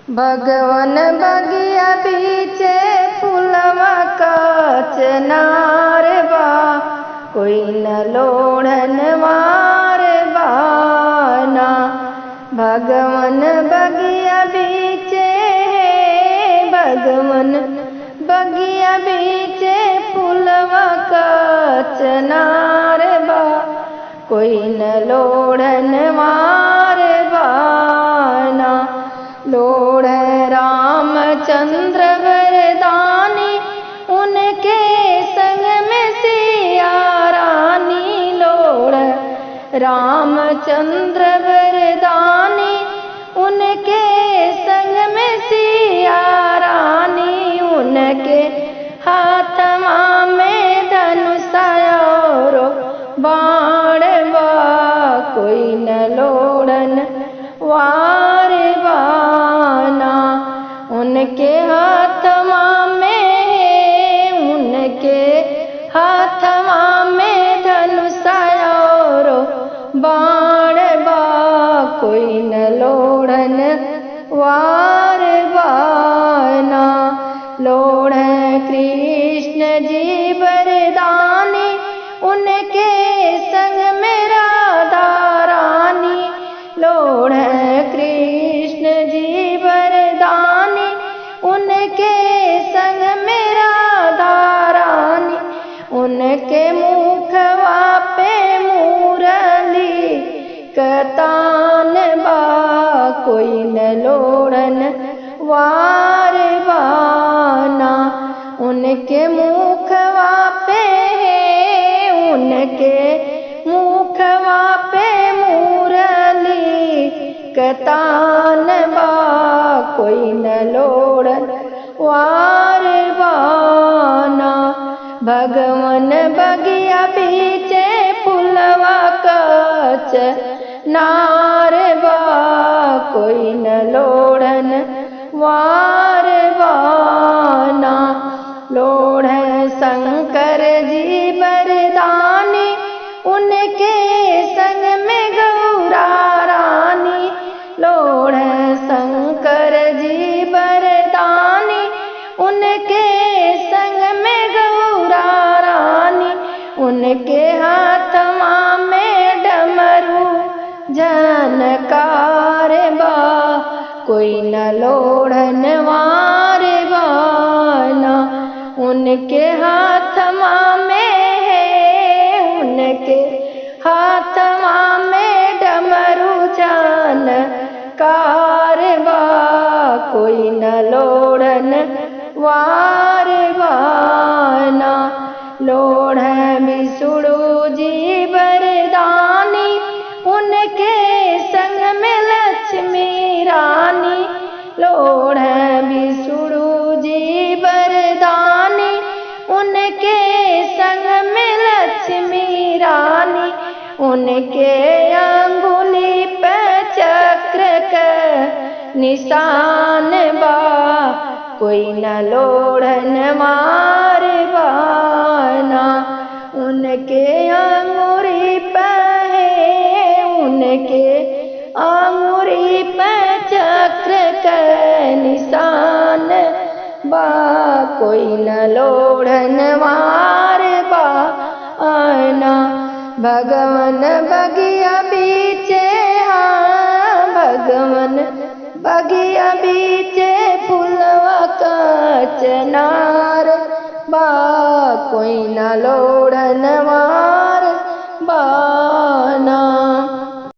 भगवन बगिया बीचे फूलवा कचनार बा, कोई न लोढ़न वार बाना। भगवन बगिया बीचे, भगवन बगिया बीचे फूलवा कचनार बा, कोई न लोढ़न वार बाना। लोढ़ रामचंद्र वरदानी, उनके संग में सिया रानी। लोढ़ रामचंद्र वरदानी, उनके संग में सिया रानी। उनके हाथवा में धनुष और बाण बा, कोई न लोढ़न वार बाना। उनके हाथवा में, उनके हाथवा में धनुष और बाण बा, कोई न लोढ़न वार बाना। लोढ़ कृष्ण जी वरदानी, उनके संग में राधा रानी। लोढ़ कृष्ण जी वरदानी, उनके संग में राधा रानी। उनके मुखवा पे मुरली कतान बा, कोई न लोढ़न वार बाना। उनके मुखवा पे, उनके मुखवा पे मुरली कतान बा, कोई न लोढ़न वार बाना। भगवन बगिया बीचे फूलवा कचनार बा, कोई न लोढ़न वार बाना। लोढ़ शंकर जी वरदानी, उनके संग में गौरा रानी। लोढ़ शंकर जी वरदानी, उनके संग में गौरा रानी। उनके हाथवा में डमरू झनकार बा, कोई न लोढ़न वार बाना। उनके हाथवा में है, उनके हाथवा में डमरू झनकार बा, कोई न लोढ़न वार बाना। लोढ़ विष्णु जी वरदानी, उनके संग में लक्ष्मी रानी। लोढ़ विष्णु जी वरदानी, उनके संग में लक्ष्मी रानी। उनके अंगुली पे चक्र का निशान बा, कोई न लोढ़न वार बाना। उनके अंगुली पे है, उनके अंगुली पे चक्र का निशान बा, कोई न लोढ़न वार बाना। भगवन बगिया बीचे, हाँ भगवन बगिया बीचे फूलवा कचनार बा, कोई न लोढ़न वार